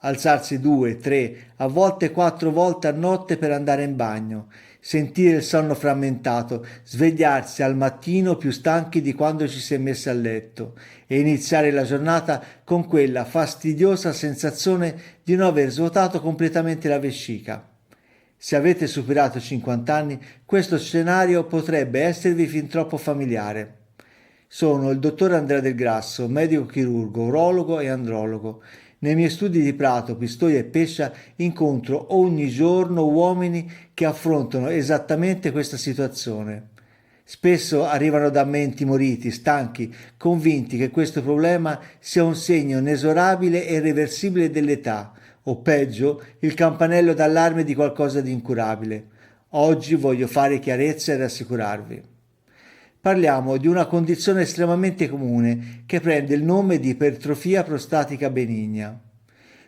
Alzarsi 2, 3, a volte 4 volte a notte per andare in bagno, sentire il sonno frammentato, svegliarsi al mattino più stanchi di quando ci si è messi a letto e iniziare la giornata con quella fastidiosa sensazione di non aver svuotato completamente la vescica. Se avete superato i 50 anni, questo scenario potrebbe esservi fin troppo familiare. Sono il dottor Andrea Del Grasso, medico chirurgo, urologo e andrologo. Nei miei studi di Prato, Pistoia e Pescia incontro ogni giorno uomini che affrontano esattamente questa situazione. Spesso arrivano da me intimoriti, stanchi, convinti che questo problema sia un segno inesorabile e irreversibile dell'età, o peggio, il campanello d'allarme di qualcosa di incurabile. Oggi voglio fare chiarezza e rassicurarvi. Parliamo di una condizione estremamente comune che prende il nome di ipertrofia prostatica benigna.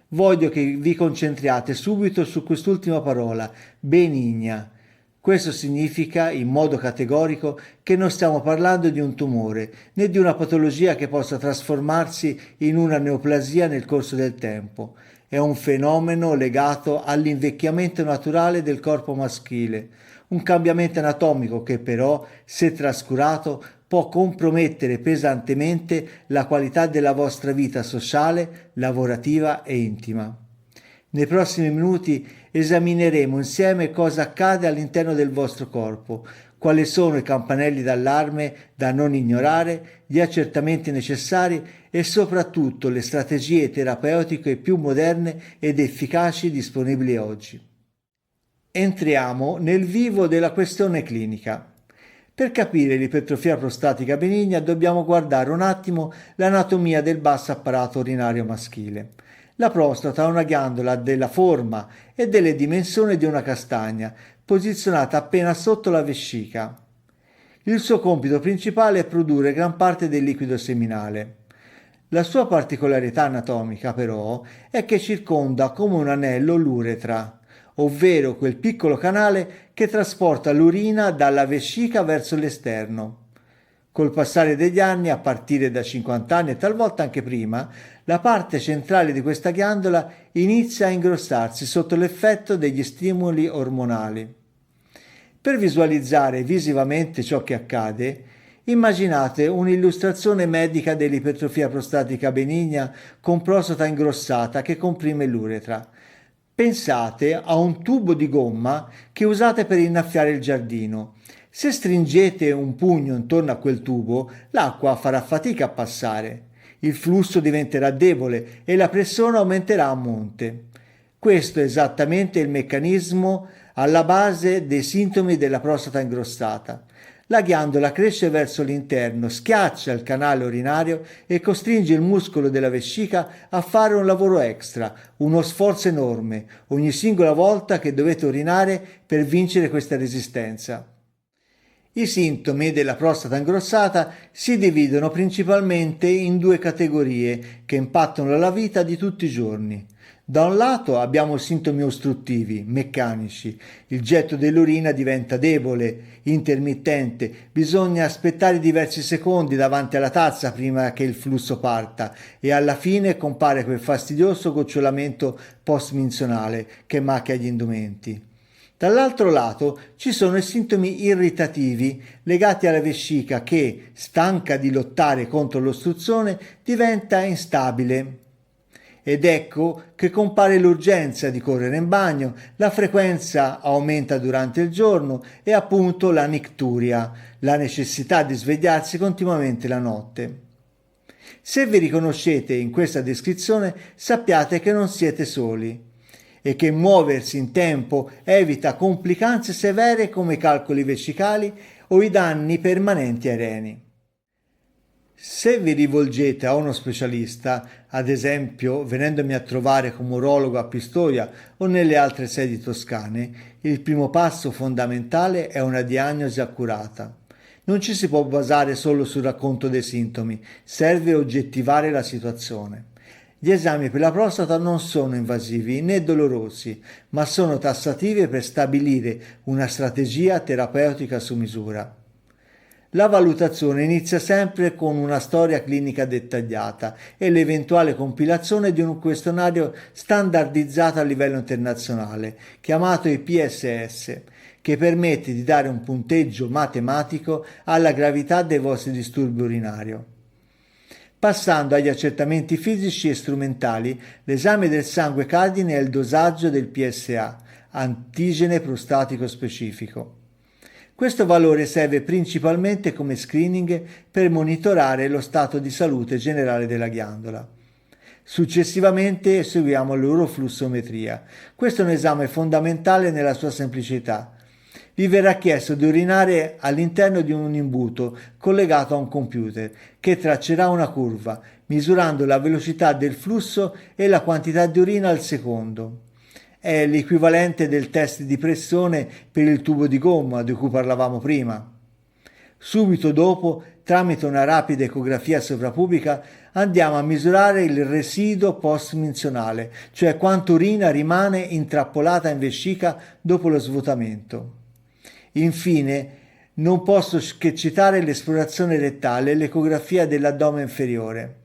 Voglio che vi concentriate subito su quest'ultima parola, benigna. Questo significa, in modo categorico, che non stiamo parlando di un tumore, né di una patologia che possa trasformarsi in una neoplasia nel corso del tempo. È un fenomeno legato all'invecchiamento naturale del corpo maschile, un cambiamento anatomico che però, se trascurato, può compromettere pesantemente la qualità della vostra vita sociale, lavorativa e intima. Nei prossimi minuti esamineremo insieme cosa accade all'interno del vostro corpo, quali sono i campanelli d'allarme da non ignorare, gli accertamenti necessari e soprattutto le strategie terapeutiche più moderne ed efficaci disponibili oggi. Entriamo nel vivo della questione clinica. Per capire l'ipertrofia prostatica benigna dobbiamo guardare un attimo l'anatomia del basso apparato urinario maschile. La prostata ha una ghiandola della forma e delle dimensioni di una castagna, posizionata appena sotto la vescica. Il suo compito principale è produrre gran parte del liquido seminale. La sua particolarità anatomica, però, è che circonda come un anello l'uretra, ovvero quel piccolo canale che trasporta l'urina dalla vescica verso l'esterno. Col passare degli anni, a partire da 50 anni e talvolta anche prima, la parte centrale di questa ghiandola inizia a ingrossarsi sotto l'effetto degli stimoli ormonali. Per visualizzare visivamente ciò che accade, immaginate un'illustrazione medica dell'ipertrofia prostatica benigna con prostata ingrossata che comprime l'uretra. Pensate a un tubo di gomma che usate per innaffiare il giardino. Se stringete un pugno intorno a quel tubo, l'acqua farà fatica a passare. Il flusso diventerà debole e la pressione aumenterà a monte. Questo è esattamente il meccanismo alla base dei sintomi della prostata ingrossata. La ghiandola cresce verso l'interno, schiaccia il canale urinario e costringe il muscolo della vescica a fare un lavoro extra, uno sforzo enorme, ogni singola volta che dovete urinare per vincere questa resistenza. I sintomi della prostata ingrossata si dividono principalmente in due categorie che impattano la vita di tutti i giorni. Da un lato abbiamo sintomi ostruttivi, meccanici. Il getto dell'urina diventa debole, intermittente, bisogna aspettare diversi secondi davanti alla tazza prima che il flusso parta e alla fine compare quel fastidioso gocciolamento post-minzionale che macchia gli indumenti. Dall'altro lato ci sono i sintomi irritativi legati alla vescica che, stanca di lottare contro l'ostruzione, diventa instabile. Ed ecco che compare l'urgenza di correre in bagno, la frequenza aumenta durante il giorno e appunto la nicturia, la necessità di svegliarsi continuamente la notte. Se vi riconoscete in questa descrizione, sappiate che non siete soli e che muoversi in tempo evita complicanze severe come i calcoli vescicali o i danni permanenti ai reni. Se vi rivolgete a uno specialista, ad esempio venendomi a trovare come urologo a Pistoia o nelle altre sedi toscane, il primo passo fondamentale è una diagnosi accurata. Non ci si può basare solo sul racconto dei sintomi, serve oggettivare la situazione. Gli esami per la prostata non sono invasivi né dolorosi, ma sono tassativi per stabilire una strategia terapeutica su misura. La valutazione inizia sempre con una storia clinica dettagliata e l'eventuale compilazione di un questionario standardizzato a livello internazionale, chiamato IPSS, che permette di dare un punteggio matematico alla gravità dei vostri disturbi urinari. Passando agli accertamenti fisici e strumentali, l'esame del sangue cardine è il dosaggio del PSA, antigene prostatico specifico. Questo valore serve principalmente come screening per monitorare lo stato di salute generale della ghiandola. Successivamente eseguiamo l'uroflussometria. Questo è un esame fondamentale nella sua semplicità. Vi verrà chiesto di urinare all'interno di un imbuto collegato a un computer che traccerà una curva, misurando la velocità del flusso e la quantità di urina al secondo. È l'equivalente del test di pressione per il tubo di gomma di cui parlavamo prima. Subito dopo, tramite una rapida ecografia sovrapubica, andiamo a misurare il residuo post-minzionale, cioè quanto urina rimane intrappolata in vescica dopo lo svuotamento. Infine, non posso che citare l'esplorazione rettale e l'ecografia dell'addome inferiore.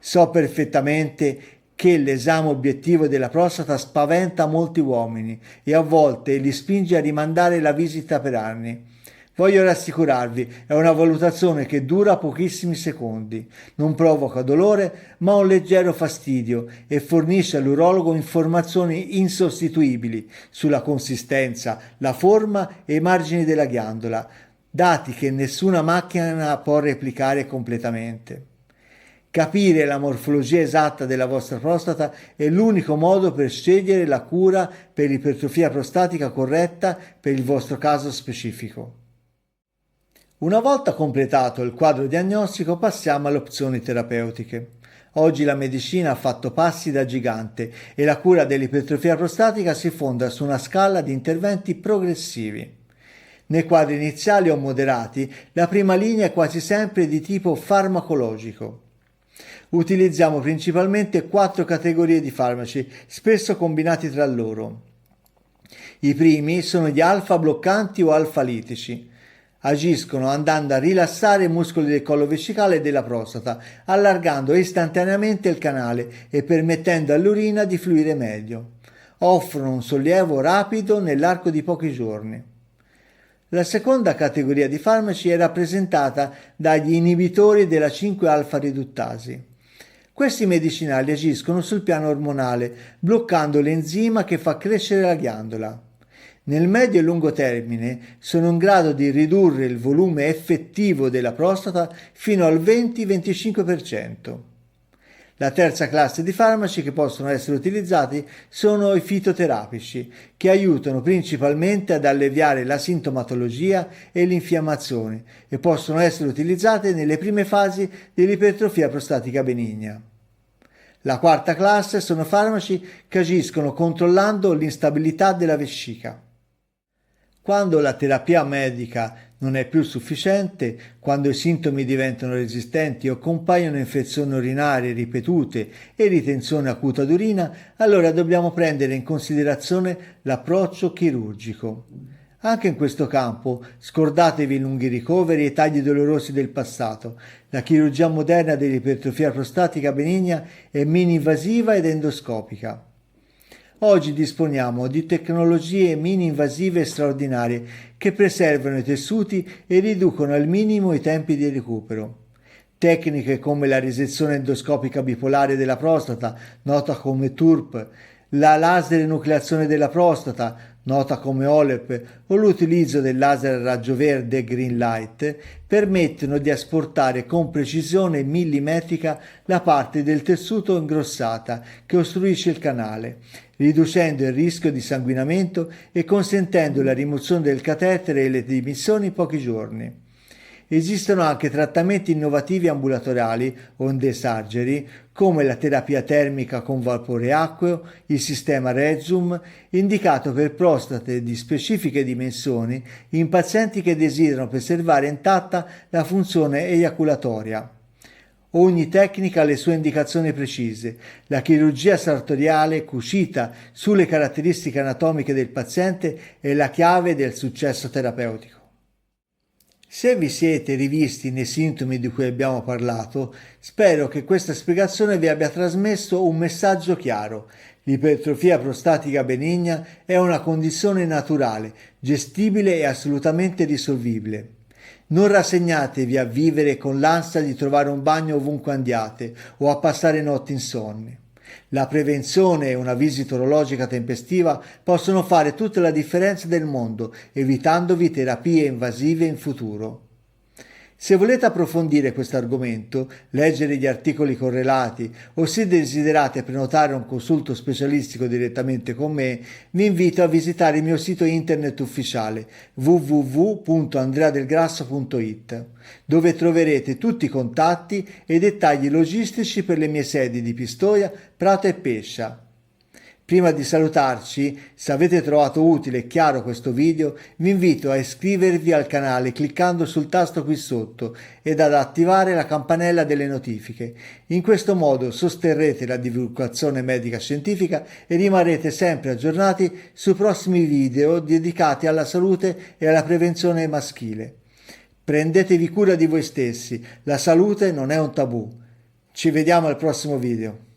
So perfettamente che l'esame obiettivo della prostata spaventa molti uomini e a volte li spinge a rimandare la visita per anni. Voglio rassicurarvi, è una valutazione che dura pochissimi secondi, non provoca dolore ma un leggero fastidio e fornisce all'urologo informazioni insostituibili sulla consistenza, la forma e i margini della ghiandola, dati che nessuna macchina può replicare completamente. Capire la morfologia esatta della vostra prostata è l'unico modo per scegliere la cura per l'ipertrofia prostatica corretta per il vostro caso specifico. Una volta completato il quadro diagnostico passiamo alle opzioni terapeutiche. Oggi la medicina ha fatto passi da gigante e la cura dell'ipertrofia prostatica si fonda su una scala di interventi progressivi. Nei quadri iniziali o moderati la prima linea è quasi sempre di tipo farmacologico. Utilizziamo principalmente 4 categorie di farmaci, spesso combinati tra loro. I primi sono gli alfa bloccanti o alfa-litici. Agiscono andando a rilassare i muscoli del collo vescicale e della prostata, allargando istantaneamente il canale e permettendo all'urina di fluire meglio. Offrono un sollievo rapido nell'arco di pochi giorni. La seconda categoria di farmaci è rappresentata dagli inibitori della 5-alfa-riduttasi. Questi medicinali agiscono sul piano ormonale, bloccando l'enzima che fa crescere la ghiandola. Nel medio e lungo termine sono in grado di ridurre il volume effettivo della prostata fino al 20-25%. La terza classe di farmaci che possono essere utilizzati sono i fitoterapici, che aiutano principalmente ad alleviare la sintomatologia e l'infiammazione e possono essere utilizzate nelle prime fasi dell'ipertrofia prostatica benigna. La quarta classe sono farmaci che agiscono controllando l'instabilità della vescica. Quando la terapia medica non è più sufficiente, quando i sintomi diventano resistenti o compaiono infezioni urinarie ripetute e ritenzione acuta d'urina, allora dobbiamo prendere in considerazione l'approccio chirurgico. Anche in questo campo scordatevi i lunghi ricoveri e i tagli dolorosi del passato. La chirurgia moderna dell'ipertrofia prostatica benigna è mini-invasiva ed endoscopica. Oggi disponiamo di tecnologie mini-invasive straordinarie che preservano i tessuti e riducono al minimo i tempi di recupero. Tecniche come la resezione endoscopica bipolare della prostata, nota come TURP, la laser enucleazione della prostata, nota come OLEP, o l'utilizzo del laser a raggio verde Green Light permettono di asportare con precisione millimetrica la parte del tessuto ingrossata che ostruisce il canale, riducendo il rischio di sanguinamento e consentendo la rimozione del catetere e le dimissioni in pochi giorni. Esistono anche trattamenti innovativi ambulatoriali, onde surgery, come la terapia termica con vapore acqueo, il sistema Rezum, indicato per prostate di specifiche dimensioni in pazienti che desiderano preservare intatta la funzione eiaculatoria. Ogni tecnica ha le sue indicazioni precise. La chirurgia sartoriale cucita sulle caratteristiche anatomiche del paziente è la chiave del successo terapeutico. Se vi siete rivisti nei sintomi di cui abbiamo parlato, spero che questa spiegazione vi abbia trasmesso un messaggio chiaro. L'ipertrofia prostatica benigna è una condizione naturale, gestibile e assolutamente risolvibile. Non rassegnatevi a vivere con l'ansia di trovare un bagno ovunque andiate o a passare notti insonni. La prevenzione e una visita orologica tempestiva possono fare tutta la differenza del mondo, evitandovi terapie invasive in futuro. Se volete approfondire questo argomento, leggere gli articoli correlati o se desiderate prenotare un consulto specialistico direttamente con me, vi invito a visitare il mio sito internet ufficiale www.andreadelgrasso.it, dove troverete tutti i contatti e i dettagli logistici per le mie sedi di Pistoia, Prato e Pescia. Prima di salutarci, se avete trovato utile e chiaro questo video, vi invito a iscrivervi al canale cliccando sul tasto qui sotto ed ad attivare la campanella delle notifiche. In questo modo sosterrete la divulgazione medica scientifica e rimarrete sempre aggiornati sui prossimi video dedicati alla salute e alla prevenzione maschile. Prendetevi cura di voi stessi, la salute non è un tabù. Ci vediamo al prossimo video.